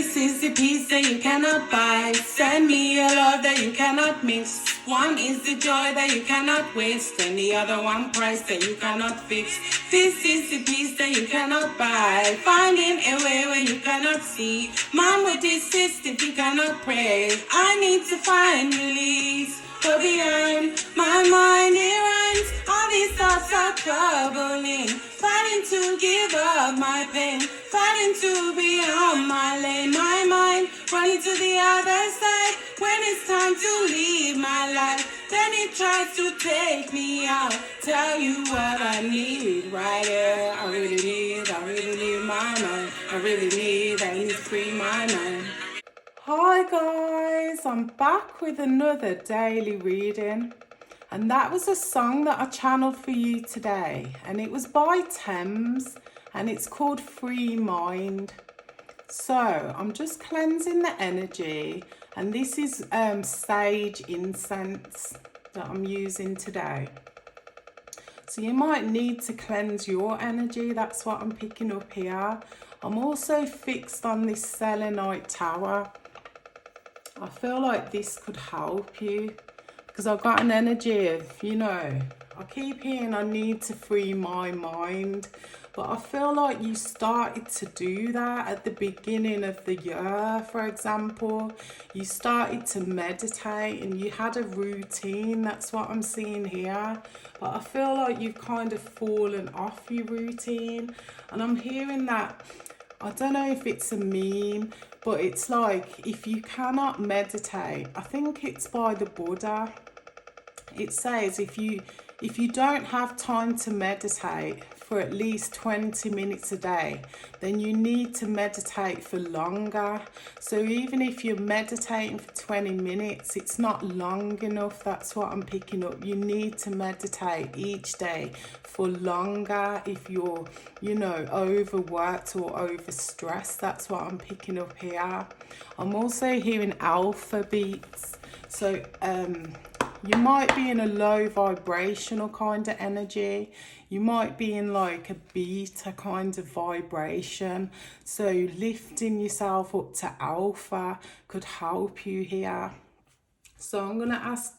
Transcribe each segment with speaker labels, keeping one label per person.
Speaker 1: This is the peace that you cannot buy. Send me a love that you cannot miss. One is the joy that you cannot waste, and the other one price that you cannot fix. This is the peace that you cannot buy. Finding a way when you cannot see. Man with this system you cannot pray. I need to find release. But behind my mind it runs. All these thoughts are troubling. Fighting to give up my pain. Fighting to be on my lane. My mind running to the other side. When it's time to leave my life, then it tries to take me out. Tell you what I need right here. I really need my mind. I need to free my mind. Hi guys, I'm back with another daily reading, and that was a song that I channeled for you today, and it was by Thames, and it's called Free Mind. So I'm just cleansing the energy, and this is sage incense that I'm using today. So you might need to cleanse your energy. That's what I'm picking up here. I'm also fixed on this selenite tower. I feel like this could help you because I've got an energy of, I keep hearing I need to free my mind, but I feel like you started to do that at the beginning of the year. For example, you started to meditate and you had a routine. That's what I'm seeing here. But I feel like you've kind of fallen off your routine, and I'm hearing that, I don't know if it's a meme, but it's like, if you cannot meditate, I think it's by the Buddha. It says if you don't have time to meditate for at least 20 minutes a day, then you need to meditate for longer. So even if you're meditating for 20 minutes, it's not long enough. That's what I'm picking up. You need to meditate each day for longer if you're, overworked or overstressed. That's what I'm picking up here. I'm also hearing alpha beats. So you might be in a low vibrational kind of energy. You might be in like a beta kind of vibration. So lifting yourself up to alpha could help you here. So I'm going to ask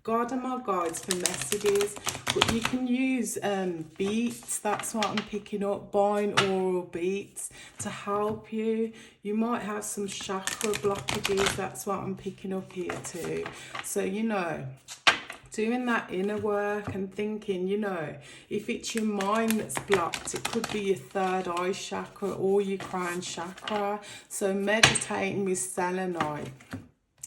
Speaker 1: God and my guides for messages, but you can use beats. That's what I'm picking up, binaural beats, to help you. You might have some chakra blockages. That's what I'm picking up here too. So doing that inner work and thinking, if it's your mind that's blocked, it could be your third eye chakra or your crown chakra. So meditating with selenite,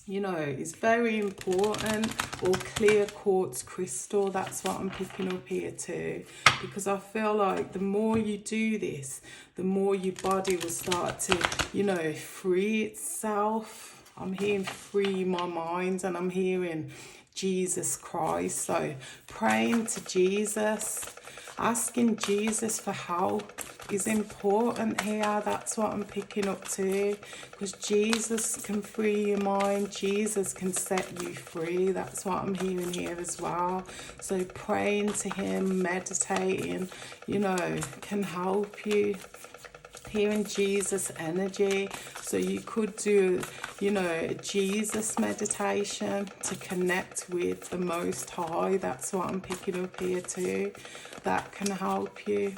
Speaker 1: is very important, or clear quartz crystal. That's what I'm picking up here too, because I feel like the more you do this, the more your body will start to, free itself. I'm hearing free my mind, and I'm hearing Jesus Christ. So praying to Jesus, asking Jesus for help is important here. That's what I'm picking up too, because Jesus can free your mind. Jesus can set you free. That's what I'm hearing here as well. So praying to him, meditating, can help you. Hearing Jesus energy. So you could do, a Jesus meditation to connect with the Most High. That's what I'm picking up here too. That can help you.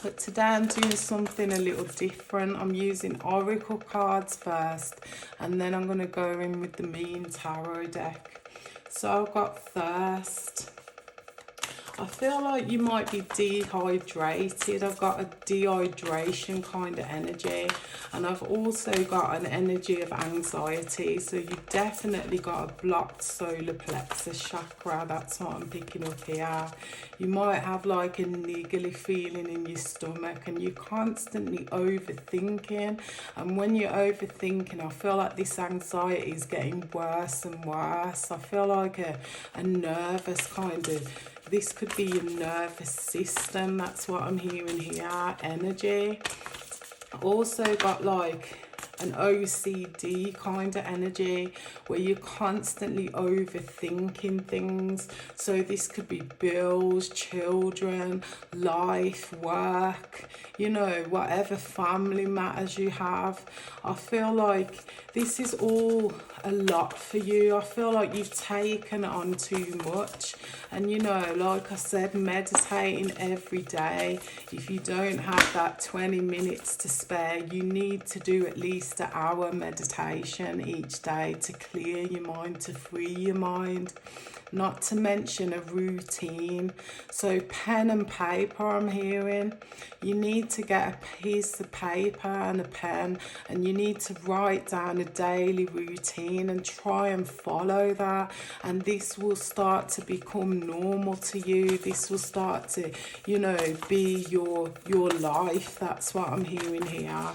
Speaker 1: But today I'm doing something a little different. I'm using oracle cards first, and then I'm going to go in with the Mean Tarot deck. So I've got thirst. I feel like you might be dehydrated. I've got a dehydration kind of energy, and I've also got an energy of anxiety. So you've definitely got a blocked solar plexus chakra. That's what I'm picking up here. You might have like a niggly feeling in your stomach, and you're constantly overthinking. And when you're overthinking, I feel like this anxiety is getting worse and worse. I feel like a nervous kind of, this could be your nervous system. That's what I'm hearing here, energy. Also got like an OCD kind of energy where you're constantly overthinking things. So this could be bills, children, life, work, you know, whatever family matters you have. I feel like this is all a lot for you. I feel like you've taken on too much. And you know, like I said, meditating every day. If you don't have that 20 minutes to spare, you need to do at least an hour meditation each day to clear your mind, to free your mind. Not to mention a routine. So pen and paper, I'm hearing. You need to get a piece of paper and a pen, and you need to write down a daily routine and try and follow that. And this will start to become normal to you. This will start to, you know, be your life. That's what I'm hearing here.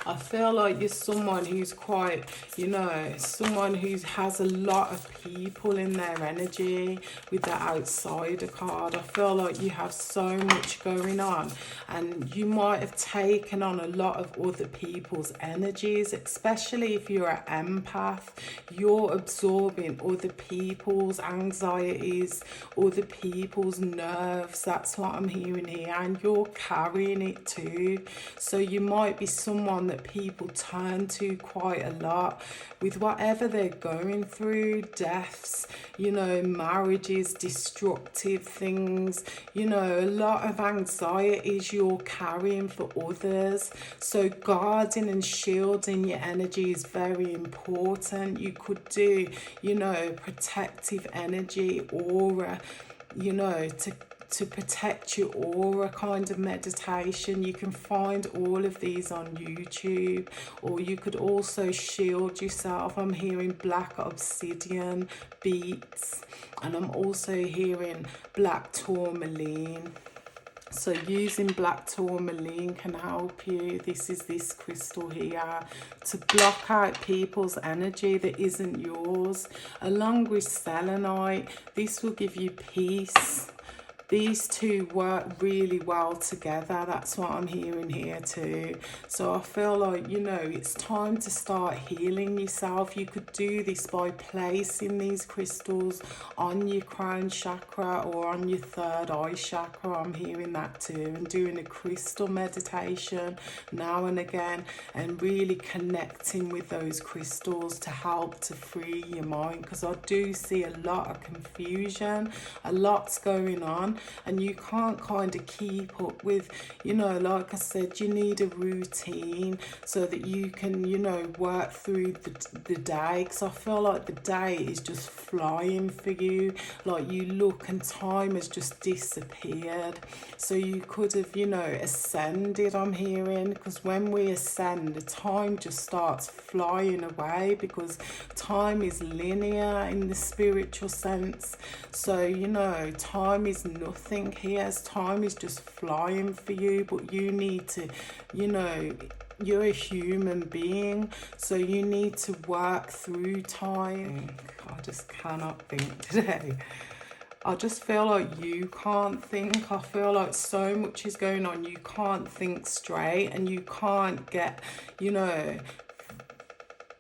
Speaker 1: I feel like you're someone who's quite, you know, someone who has a lot of people in their energy with the outsider card. I feel like you have so much going on, and you might have taken on a lot of other people's energies, especially if you're an empath. You're absorbing other people's anxieties, other people's nerves. That's what I'm hearing here, and you're carrying it too. So you might be someone that people turn to quite a lot with whatever they're going through, deaths, you know, marriages, destructive things, you know, a lot of anxieties you're carrying for others. So guarding and shielding your energy is very important. You could do, you know, protective energy, aura, you know, to protect your aura kind of meditation. You can find all of these on YouTube, or you could also shield yourself. I'm hearing black obsidian beads, and I'm also hearing black tourmaline. So using black tourmaline can help you. This is this crystal here to block out people's energy that isn't yours. Along with selenite, this will give you peace. These two work really well together. That's what I'm hearing here too. So I feel like, you know, it's time to start healing yourself. You could do this by placing these crystals on your crown chakra or on your third eye chakra. I'm hearing that too. And doing a crystal meditation now and again, and really connecting with those crystals to help to free your mind. Because I do see a lot of confusion, a lot's going on, and you can't kind of keep up with, you know, like I said, you need a routine so that you can, you know, work through the day. Because I feel like the day is just flying for you. Like you look and time has just disappeared. So you could have, you know, ascended, I'm hearing, because when we ascend, the time just starts flying away, because time is linear in the spiritual sense. So, you know, time is nothing here, as time is just flying for you. But you need to, you know, you're a human being, so you need to work through time. I just cannot think today. I just feel like you can't think. I feel like so much is going on. You can't think straight, and you can't get, you know,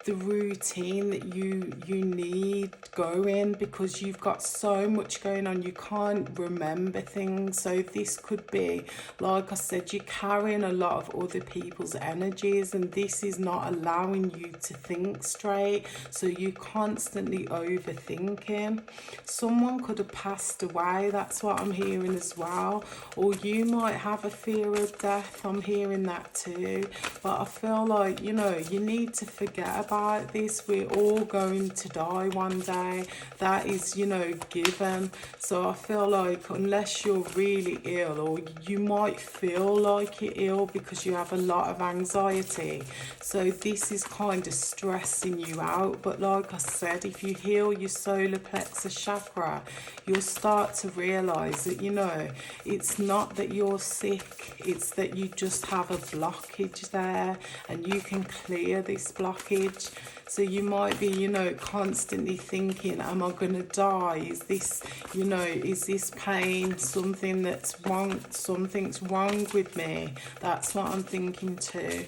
Speaker 1: the routine that you need going, because you've got so much going on. You can't remember things. So this could be, like I said, you're carrying a lot of other people's energies, and this is not allowing you to think straight. So you're constantly overthinking. Someone could have passed away. That's what I'm hearing as well. Or you might have a fear of death. I'm hearing that too. But I feel like, you know, you need to forget about this. We're all going to die one day. That is, you know, given. So I feel like unless you're really ill, or you might feel like you're ill because you have a lot of anxiety, so this is kind of stressing you out. But like I said, if you heal your solar plexus chakra, you'll start to realize that, you know, it's not that you're sick, it's that you just have a blockage there, and you can clear this blockage. So you might be, you know, constantly thinking, am I going to die? Is this, you know, is this pain something that's wrong? Something's wrong with me. That's what I'm thinking too.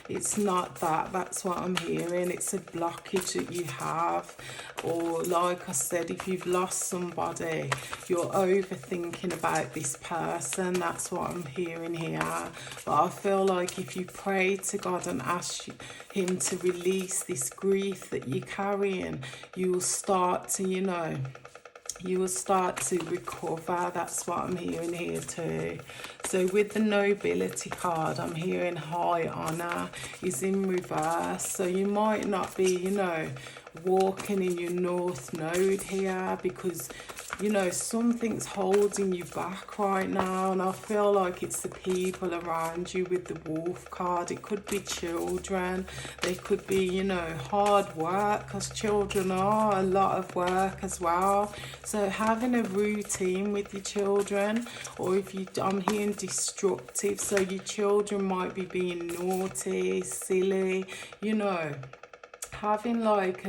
Speaker 1: it's not that. That's what I'm hearing. It's a blockage that you have, or like I said, if you've lost somebody, you're overthinking about this person. That's what I'm hearing here. But I feel like if you pray to God and ask him to release this grief that you're carrying, you will start to, you will start to recover. That's what I'm hearing here too. So with the nobility card, I'm hearing high honor is in reverse. So you might not be, walking in your north node here, because something's holding you back right now, and I feel like it's the people around you with the wolf card. It could be children, they could be hard work, because children are a lot of work as well. So having a routine with your children, or if I'm hearing destructive, so your children might be being naughty, silly, having like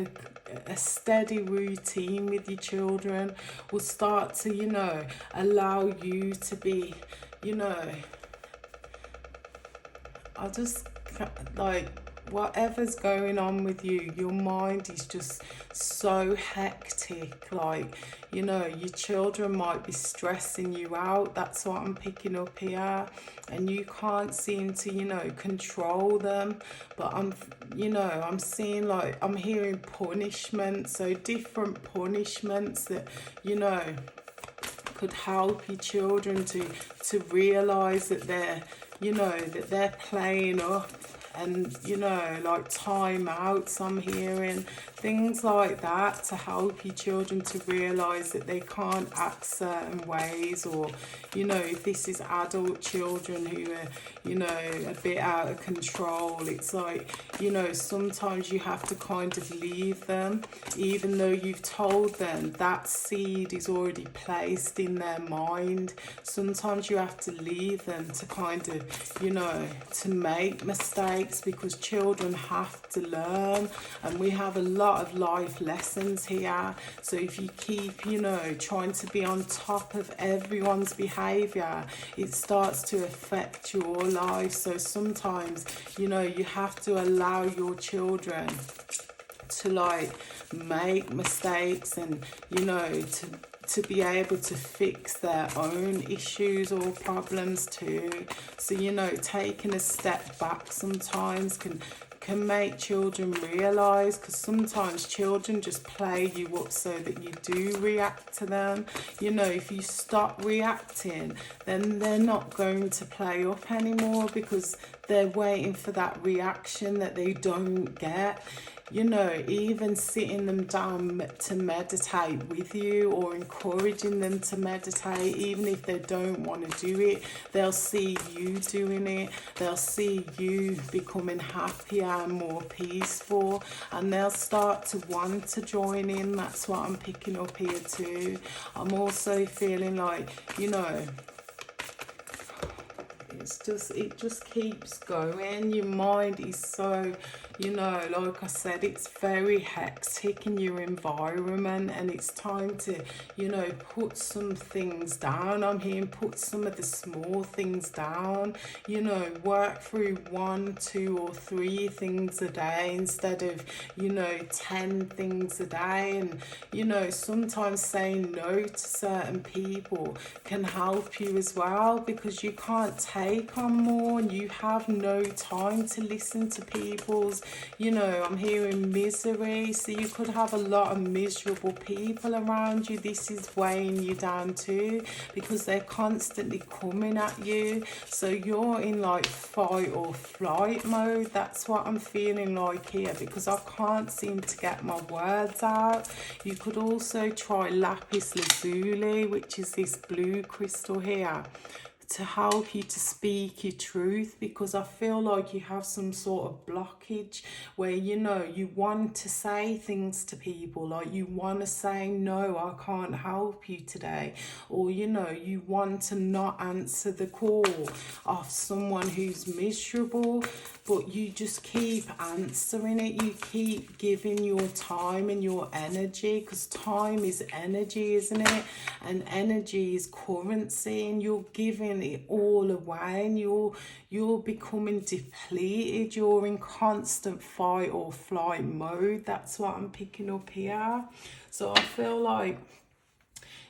Speaker 1: a steady routine with your children will start to, allow you to be, I just like, whatever's going on with you, your mind is just so hectic. Like, your children might be stressing you out. That's what I'm picking up here. And you can't seem to, control them. But I'm seeing, like, I'm hearing punishment. So different punishments that, could help your children to realise that they're, that they're playing up. And like timeouts, I'm hearing things like that to help your children to realise that they can't act certain ways, or if this is adult children who are a bit out of control, it's like sometimes you have to kind of leave them, even though you've told them that seed is already placed in their mind. Sometimes you have to leave them to kind of to make mistakes, because children have to learn, and we have a lot of life lessons here. So if you keep trying to be on top of everyone's behavior, it starts to affect your life. So sometimes you have to allow your children to like make mistakes, and to be able to fix their own issues or problems too. So taking a step back sometimes can make children realise, because sometimes children just play you up so that you do react to them. If you stop reacting, then they're not going to play up anymore, because they're waiting for that reaction that they don't get. Even sitting them down to meditate with you, or encouraging them to meditate, even if they don't want to do it, they'll see you doing it. They'll see you becoming happier and more peaceful, and they'll start to want to join in. That's what I'm picking up here too. I'm also feeling like, it just keeps going. Your mind is so, like I said, it's very hectic in your environment, and it's time to, put some things down. I'm hearing put some of the small things down, work through 1, 2 or 3 things a day instead of, 10 things a day. And, sometimes saying no to certain people can help you as well, because you can't take on more, and you have no time to listen to people's, I'm hearing misery. So you could have a lot of miserable people around you. This is weighing you down too, because they're constantly coming at you. So you're in like fight or flight mode. That's what I'm feeling like here, because I can't seem to get my words out. You could also try lapis lazuli, which is this blue crystal here, to help you to speak your truth, because I feel like you have some sort of blockage where you want to say things to people, like you want to say no, I can't help you today, or you want to not answer the call of someone who's miserable. but you just keep answering it. You keep giving your time and your energy, because time is energy, isn't it? And energy is currency, and you're giving it all away, and you're becoming depleted. You're in constant fight or flight mode. That's what I'm picking up here. So I feel like,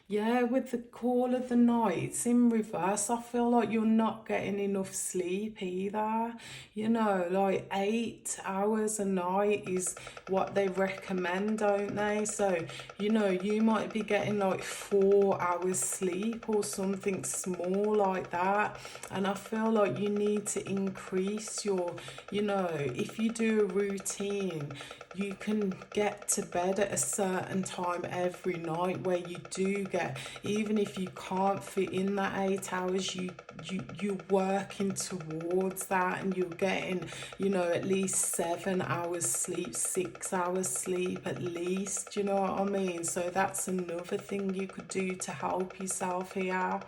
Speaker 1: yeah, with the call of the night, it's in reverse. I feel like you're not getting enough sleep either. You know, like 8 hours a night is what they recommend, don't they? So, you know, you might be getting like 4 hours sleep or something small like that. And I feel like you need to increase your, you know, if you do a routine, you can get to bed at a certain time every night where you do get, even if you can't fit in that 8 hours, you're working towards that, and you're getting, you know, at least 7 hours sleep, 6 hours sleep at least, you know what I mean? So that's another thing you could do to help yourself here.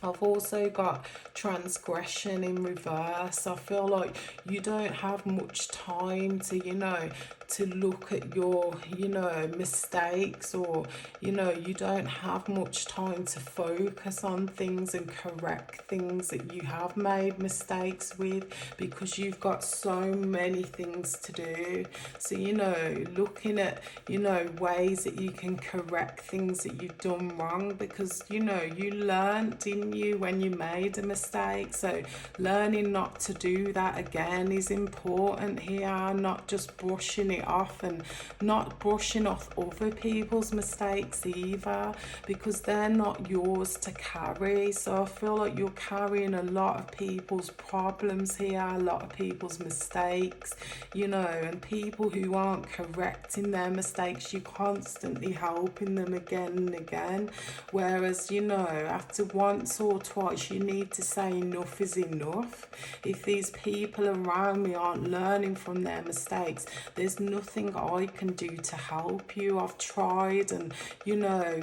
Speaker 1: I've also got transgression in reverse. I feel like you don't have much time to, you know, to look at your, you know, mistakes, or, you know, you don't have much time to focus on things and correct things that you have made mistakes with, because you've got so many things to do. So, you know, looking at, you know, ways that you can correct things that you've done wrong, because, you know, you learned, didn't you, when you made a mistake? So learning not to do that again is important here, not just brushing it off, and not brushing off other people's mistakes either, because they're not yours to carry. So I feel like you're carrying a lot of people's problems here, a lot of people's mistakes, you know, and people who aren't correcting their mistakes, you're constantly helping them again and again. Whereas, you know, after once or twice, you need to say enough is enough. If these people around me aren't learning from their mistakes, there's nothing I can do to help you. I've tried, and, you know,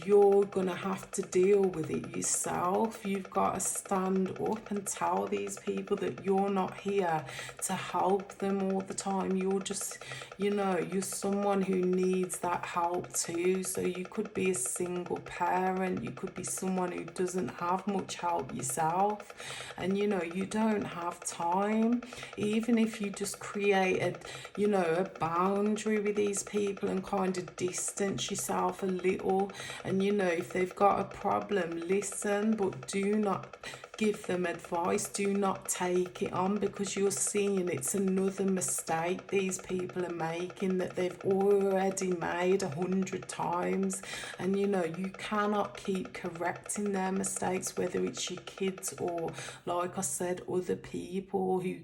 Speaker 1: you're gonna have to deal with it yourself. You've got to stand up and tell these people that you're not here to help them all the time. You're just, you know, you're someone who needs that help too. So you could be a single parent, you could be someone who doesn't have much help yourself, and, you know, you don't have time. Even if you just created, you know, a boundary with these people and kind of distance yourself a little, and, you know, if they've got a problem, listen, but do not give them advice. Do not take it on, because you're seeing it's another mistake these people are making that they've already made 100 times. And, you know, you cannot keep correcting their mistakes, whether it's your kids or, like I said, other people who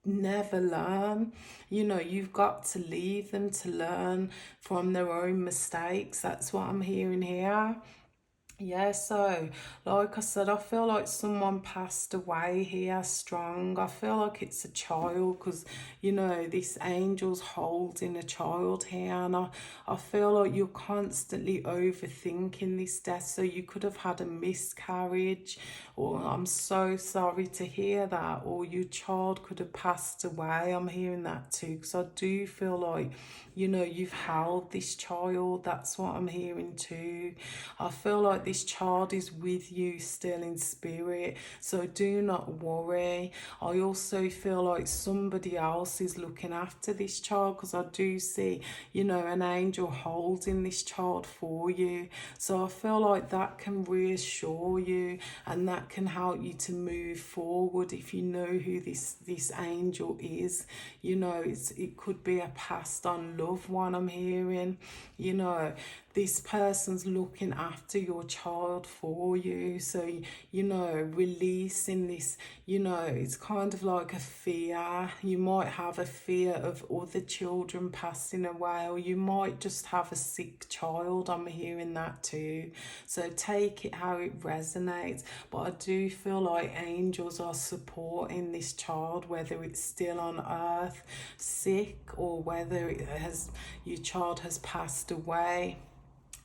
Speaker 1: never learn. You know, you've got to leave them to learn from their own mistakes. That's what I'm hearing here. Yeah, so like I said, I feel like someone passed away here strong. I feel like it's a child, because, you know, this angel's holding a child here, and I feel like you're constantly overthinking this death. So you could have had a miscarriage, or I'm so sorry to hear that, or your child could have passed away. I'm hearing that too, because I do feel like, you know, you've held this child. That's what I'm hearing too. I feel like this child is with you still in spirit, so do not worry. I also feel like somebody else is looking after this child, because I do see, you know, an angel holding this child for you. So I feel like that can reassure you, and that can help you to move forward. If you know who this angel is, you know, it could be a passed on loved one. I'm hearing, you know, this person's looking after your child for you. So, you know, releasing this, you know, it's kind of like a fear. You might have a fear of other children passing away, or you might just have a sick child. I'm hearing that too. So take it how it resonates. But I do feel like angels are supporting this child, whether it's still on earth sick, or whether your child has passed away.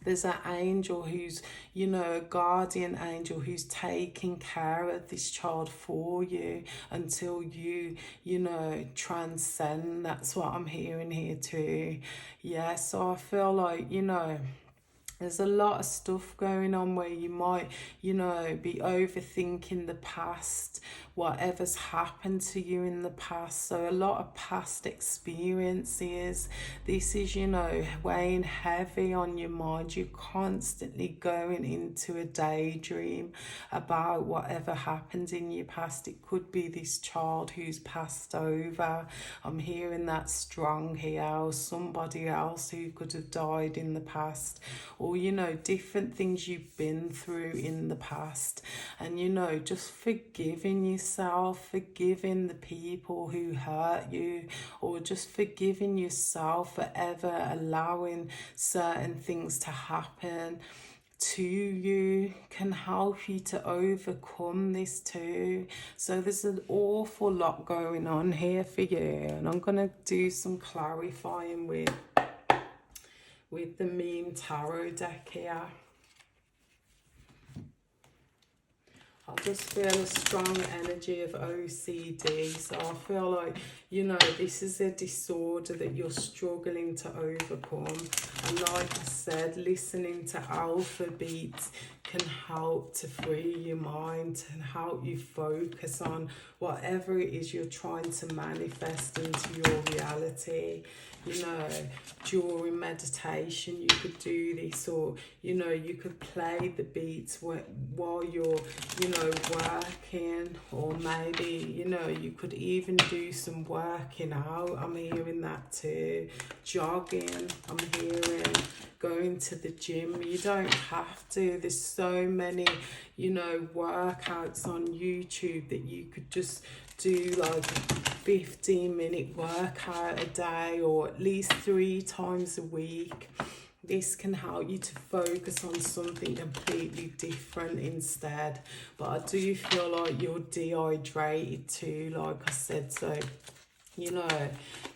Speaker 1: there's an angel who's, you know, a guardian angel who's taking care of this child for you until you, you know, transcend. That's what I'm hearing here too. Yeah, so I feel like, you know, there's a lot of stuff going on where you might, you know, be overthinking the past, whatever's happened to you in the past. So a lot of past experiences. This is, you know, weighing heavy on your mind. You're constantly going into a daydream about whatever happened in your past. It could be this child who's passed over. I'm hearing that strong here, or somebody else who could have died in the past, or, you know, different things you've been through in the past. And, you know, just forgiving yourself, forgiving the people who hurt you, or just forgiving yourself for ever allowing certain things to happen to you can help you to overcome this too. So there's an awful lot going on here for you, and I'm going to do some clarifying with the Mean Tarot deck here. I just feel a strong energy of OCD. So I feel like, you know, this is a disorder that you're struggling to overcome. And like I said, listening to alpha beats can help to free your mind and help you focus on whatever it is you're trying to manifest into your reality. You know, during meditation you could do this, or, you know, you could play the beats while you're, you know, working, or maybe, you know, you could even do some working out. I'm hearing that too. Jogging, I'm hearing going to the gym. You don't have to. There's so many, you know, workouts on YouTube that you could just do, like 15-minute workout a day, or at least 3 times a week. This can help you to focus on something completely different instead. But I do feel like you're dehydrated too, like I said. So, you know,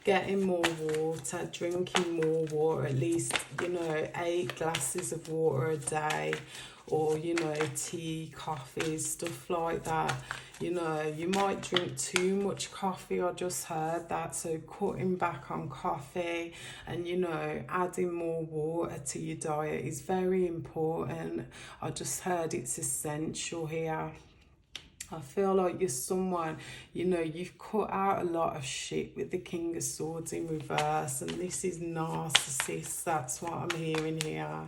Speaker 1: getting more water, drinking more water, at least, you know, 8 glasses of water a day, or, you know, tea, coffee, stuff like that. You know, you might drink too much coffee, I just heard that. So cutting back on coffee and, you know, adding more water to your diet is very important. I just heard it's essential here. I feel like you're someone, you know, you've cut out a lot of shit with the King of Swords in reverse, and this is narcissists. That's what I'm hearing here.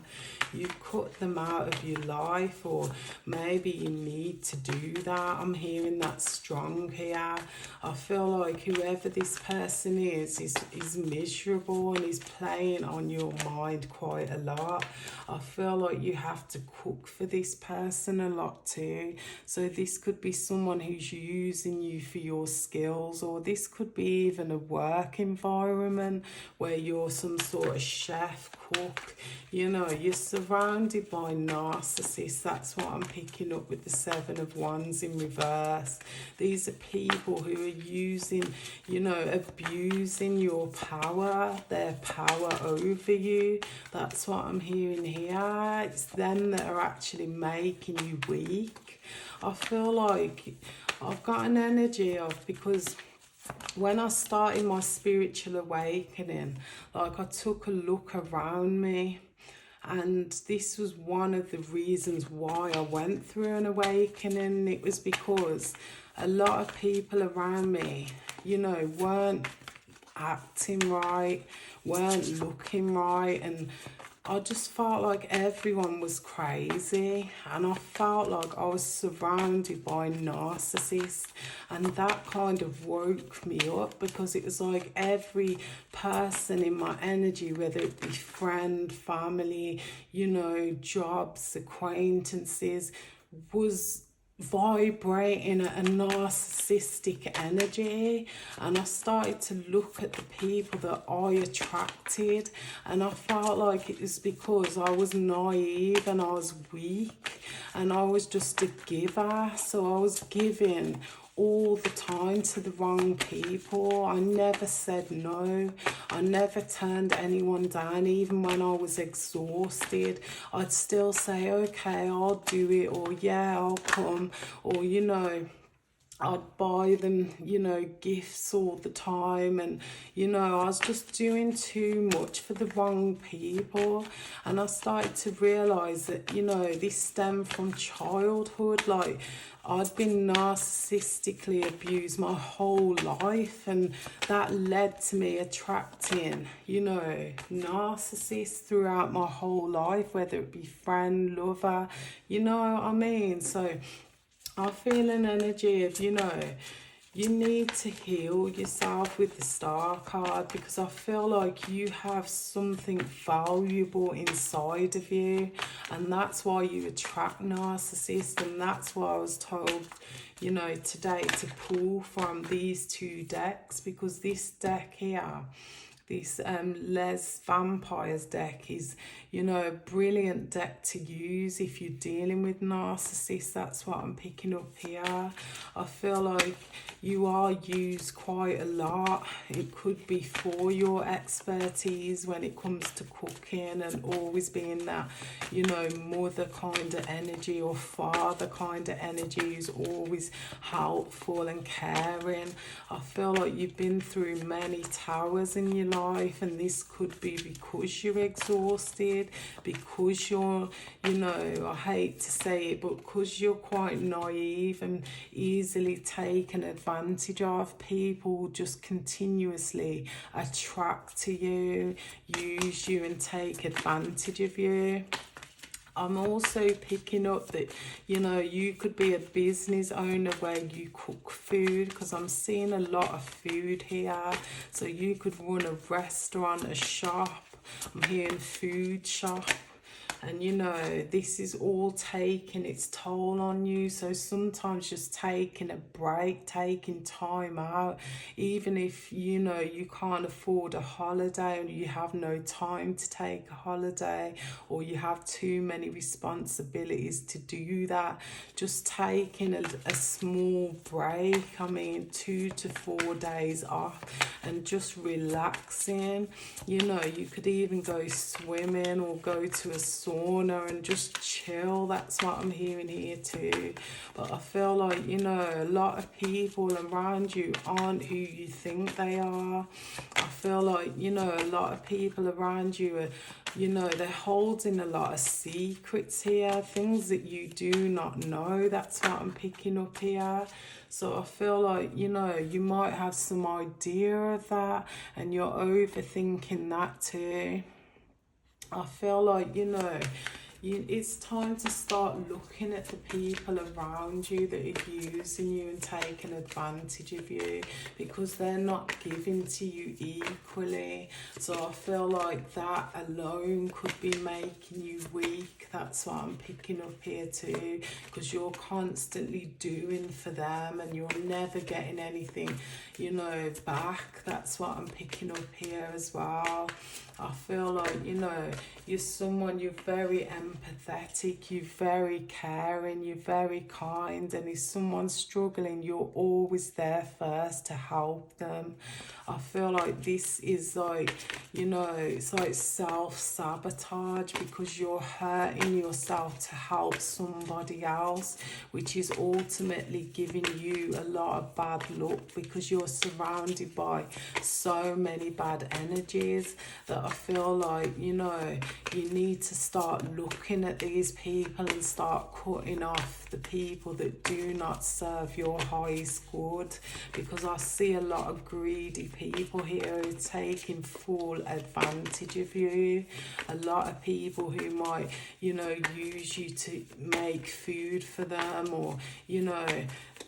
Speaker 1: You cut them out of your life, or maybe you need to do that. I'm hearing that strong here. I feel like whoever this person is miserable and is playing on your mind quite a lot. I feel like you have to cook for this person a lot too. So this could be someone who's using you for your skills, or this could be even a work environment where you're some sort of chef, cook. You know, you're surrounded by narcissists. That's what I'm picking up with the 7 of Wands in reverse. These are people who are using, you know, abusing your power, their power over you. That's what I'm hearing here. It's them that are actually making you weak. I feel like I've got an energy of, because when I started my spiritual awakening, like, I took a look around me, and this was one of the reasons why I went through an awakening. It was because a lot of people around me, you know, weren't acting right, weren't looking right, and I just felt like everyone was crazy, and I felt like I was surrounded by narcissists, and that kind of woke me up, because it was like every person in my energy, whether it be friend, family, you know, jobs, acquaintances, was vibrating at a narcissistic energy. And I started to look at the people that I attracted, and I felt like it was because I was naive and I was weak and I was just a giver. So I was giving all the time to the wrong people. I never said no. I never turned anyone down. Even when I was exhausted, I'd still say, okay, I'll do it, or yeah, I'll come, or you know, I'd buy them, you know, gifts all the time. And, you know, I was just doing too much for the wrong people. And I started to realise that, you know, this stemmed from childhood. Like, I'd been narcissistically abused my whole life. And that led to me attracting, you know, narcissists throughout my whole life, whether it be friend, lover, you know what I mean? So I feel an energy of, you know, you need to heal yourself with the Star card, because I feel like you have something valuable inside of you, and that's why you attract narcissists. And that's why I was told, you know, today to pull from these two decks, because this deck here, this Les Vampires deck, is, you know, a brilliant deck to use if you're dealing with narcissists. That's what I'm picking up here. I feel like you are used quite a lot. It could be for your expertise when it comes to cooking, and always being that, you know, mother kind of energy or father kind of energy who's always helpful and caring. I feel like you've been through many towers in your life, and this could be because you're exhausted, because you're, you know, I hate to say it, but because you're quite naive and easily taken advantage of. People just continuously attract to you, use you and take advantage of you. I'm also picking up that, you know, you could be a business owner where you cook food, because I'm seeing a lot of food here. So you could run a restaurant, a shop. I'm hearing food shop. And, you know, this is all taking its toll on you. So sometimes just taking a break, taking time out, even if, you know, you can't afford a holiday, or you have no time to take a holiday, or you have too many responsibilities to do that. Just taking a small break, I mean 2 to 4 days off, and just relaxing. You know, you could even go swimming or go to a sauna and just chill. That's what I'm hearing here too. But I feel like, you know, a lot of people around you aren't who you think they are. I feel like, you know, a lot of people around you are, you know, they're holding a lot of secrets here, things that you do not know. That's what I'm picking up here. So I feel like, you know, you might have some idea of that, and you're overthinking that too. I feel like, you know, it's time to start looking at the people around you that are using you and taking advantage of you, because they're not giving to you equally. So I feel like that alone could be making you weak. That's what I'm picking up here too, because you're constantly doing for them and you're never getting anything, you know, back. That's what I'm picking up here as well. I feel like, you know, you're someone, you're very empathetic, you're very caring, you're very kind, and if someone's struggling, you're always there first to help them. I feel like this is like, you know, it's like self-sabotage, because you're hurting yourself to help somebody else, which is ultimately giving you a lot of bad luck, because you're surrounded by so many bad energies that I feel like, you know, you need to start looking at these people and start cutting off the people that do not serve your highest good, because I see a lot of greedy people here who are taking full advantage of you. A lot of people who might, you know, use you to make food for them, or, you know,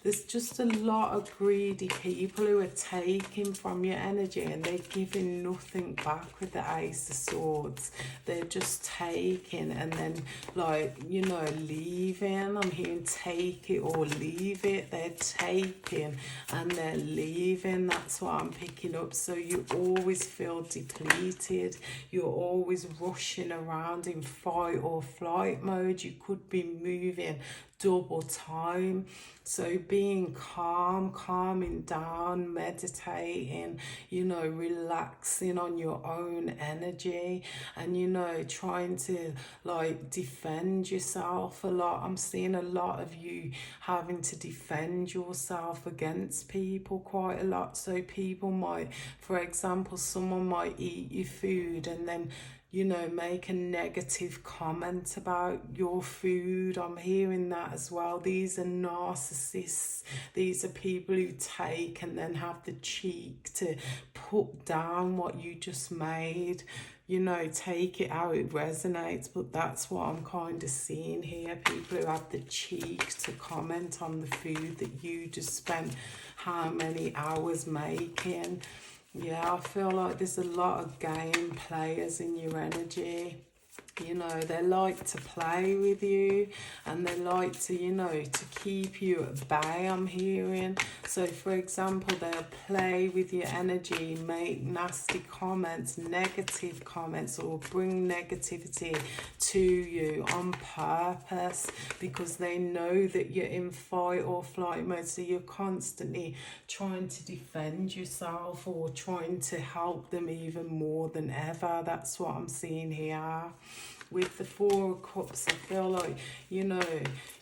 Speaker 1: there's just a lot of greedy people who are taking from your energy, and they're giving nothing back with the Ace of Swords. They're just taking and then, like, you know, leaving. I'm hearing take it or leave it. They're taking and they're leaving. That's what I'm picking up. So you always feel depleted. You're always rushing around in fight or flight mode. You could be moving double time. So being calm, calming down, meditating, you know, relaxing on your own energy, and, you know, trying to like defend yourself a lot. I'm seeing a lot of you having to defend yourself against people quite a lot. So people might, for example, someone might eat your food and then, you know, make a negative comment about your food. I'm hearing that as well. These are narcissists. These are people who take and then have the cheek to put down what you just made. You know, take it how it resonates, but that's what I'm kind of seeing here. People who have the cheek to comment on the food that you just spent how many hours making. Yeah, I feel like there's a lot of game players in your energy. You know, they like to play with you, and they like to, you know, to keep you at bay, I'm hearing. So for example, they'll play with your energy, make nasty comments, negative comments, or bring negativity to you on purpose, because they know that you're in fight or flight mode. So you're constantly trying to defend yourself or trying to help them even more than ever. That's what I'm seeing here. With the Four of Cups, I feel like, you know,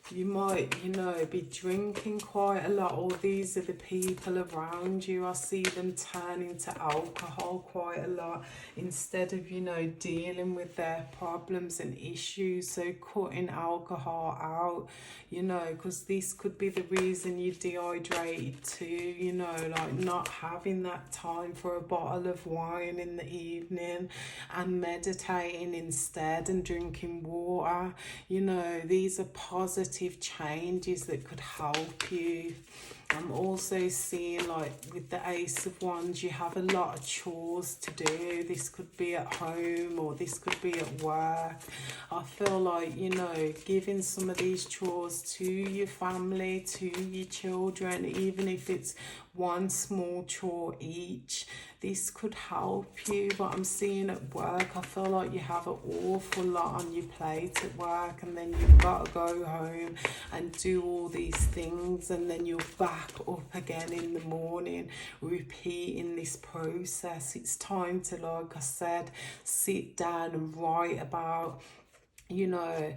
Speaker 1: you might, you know, be drinking quite a lot, or these are the people around you. I see them turning to alcohol quite a lot instead of, you know, dealing with their problems and issues. So cutting alcohol out, you know, because this could be the reason you're dehydrated too, you know, like not having that time for a bottle of wine in the evening and meditating instead and drinking water. You know, these are positive changes that could help you. I'm also seeing, like, with the Ace of Wands, you have a lot of chores to do. This could be at home or this could be at work. I feel like, you know, giving some of these chores to your family, to your children, even if it's one small chore each, this could help you. But I'm seeing at work, I feel like you have an awful lot on your plate at work, and then you've got to go home and do all these things, and then you're back up again in the morning, repeating this process. It's time to, like I said, sit down and write about, you know,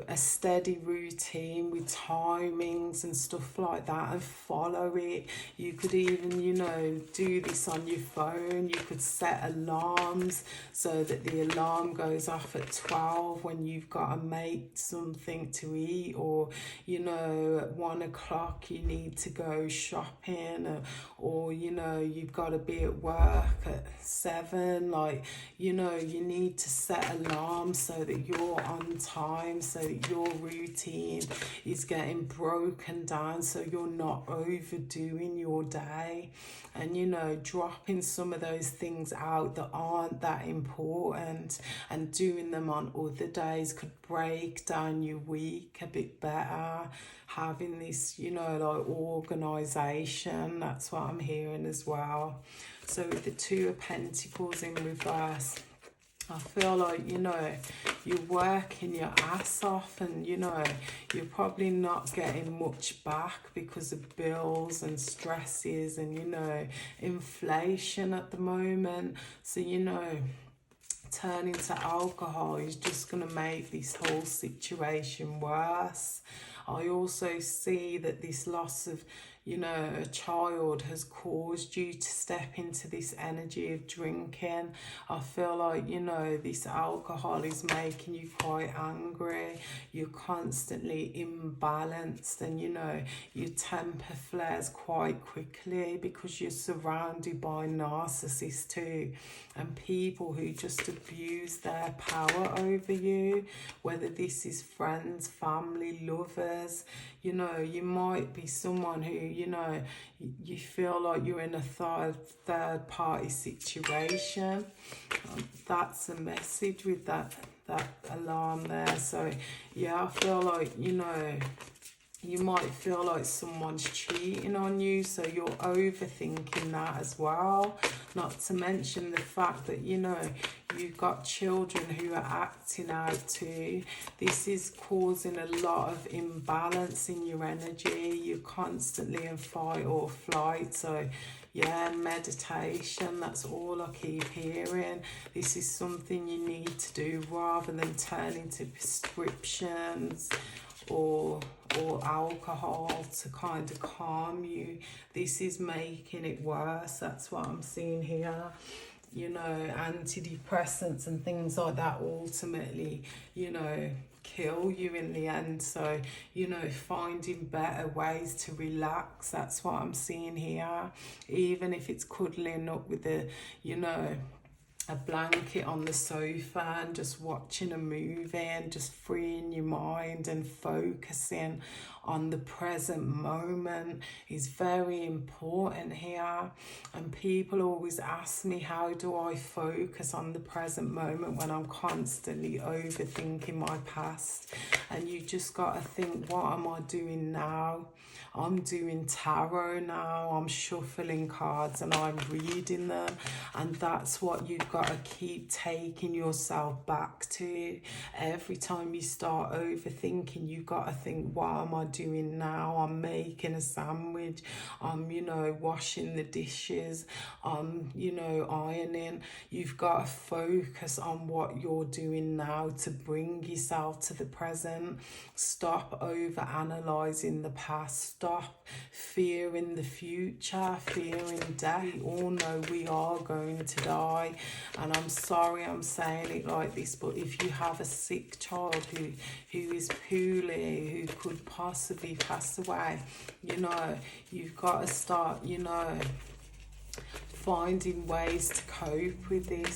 Speaker 1: a steady routine with timings and stuff like that, and follow it. You could even, you know, do this on your phone. You could set alarms so that the alarm goes off at 12 when you've got to make something to eat, or, you know, at 1 o'clock you need to go shopping, or, you know, you've got to be at work at 7. Like, you know, you need to set alarms so that you're on time, so that your routine is getting broken down, so you're not overdoing your day. And, you know, dropping some of those things out that aren't that important and doing them on other days could break down your week a bit better. Having this, you know, like organisation, that's what I'm hearing as well. So with the Two of Pentacles in reverse, I feel like, you know, you're working your ass off, and, you know, you're probably not getting much back because of bills and stresses and, you know, inflation at the moment. So, you know, turning to alcohol is just going to make this whole situation worse. I also see that this loss of, you know, a child has caused you to step into this energy of drinking. I feel like, you know, this alcohol is making you quite angry. You're constantly imbalanced, and, you know, your temper flares quite quickly because you're surrounded by narcissists too, and people who just abuse their power over you, whether this is friends, family, lovers. You know, you might be someone who, you know, you feel like you're in a third party situation. That's a message with that alarm there. So yeah, I feel like, you know, you might feel like someone's cheating on you, so you're overthinking that as well. Not to mention the fact that, you know, you've got children who are acting out too. This is causing a lot of imbalance in your energy. You're constantly in fight or flight. So yeah, meditation, that's all I keep hearing. This is something you need to do rather than turning to prescriptions or alcohol to kind of calm you. This is making it worse. That's what I'm seeing here. You know, antidepressants and things like that ultimately, you know, kill you in the end. So, you know, finding better ways to relax, that's what I'm seeing here. Even if it's cuddling up with the, you know, a blanket on the sofa and just watching a movie and just freeing your mind and focusing on the present moment is very important here. And people always ask me, how do I focus on the present moment when I'm constantly overthinking my past? And you just got to think, what am I doing now? I'm doing tarot now, I'm shuffling cards and I'm reading them, and that's what you've got to keep taking yourself back to. Every time you start overthinking, you've got to think, what am I doing now? I'm making a sandwich, I'm, you know, washing the dishes, I'm, you know, ironing. You've got to focus on what you're doing now to bring yourself to the present. Stop over analysing the past. Stop fearing the future, fearing death. We all know we are going to die, and I'm sorry I'm saying it like this, but if you have a sick child who is poorly, who could possibly pass away, you know, you've got to start, you know, finding ways to cope with this.